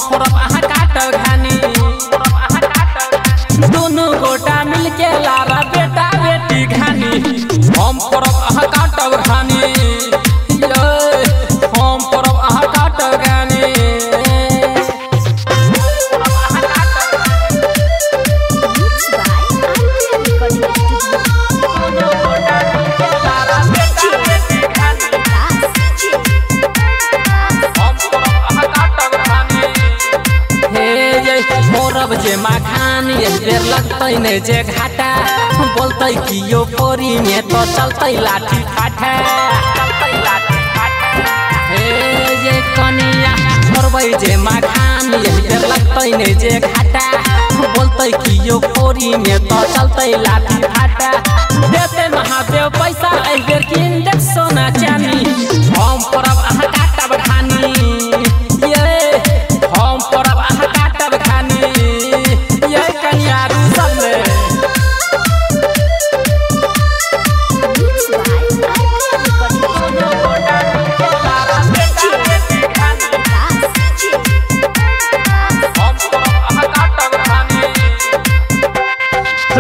फोड़ब अहाँ काटब घानी दोनों गोटा मिलके लारा बेटा बेटी घानी हम फोड़ब अहाँ काटब घानी हम फोड़ब अहाँ काटब घानी मोरब जे माखान एक बेर लगतै ने जे घाटा बोलतै कि यो पोरी में तो चलतै लाठी फाटा हे जे कनिया मोरबै जे माखान एक बेर लगतै ने जे घाटा बोलतै कि यो पोरी में तो चलतै लाठी फाटा देते महादेव पैसा एक बेर किन दे सोना चानी हम परब अहाँ काटब घानी हम परब अहाँ काटब घानी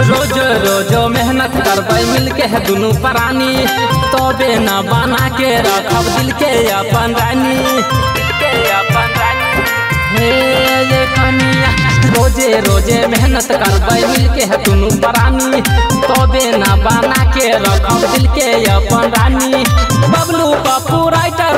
रोज रोज मेहनत करबै मिलके है दुनू प्राणी तबे न बना के रखब दिल के अपन रानी हे ये कनिया रोजे रोजे मेहनत करबै मिलके है दुनू प्राणी तबे न बना के रखब दिल के अपन रानी बबलू पप्पू राइटर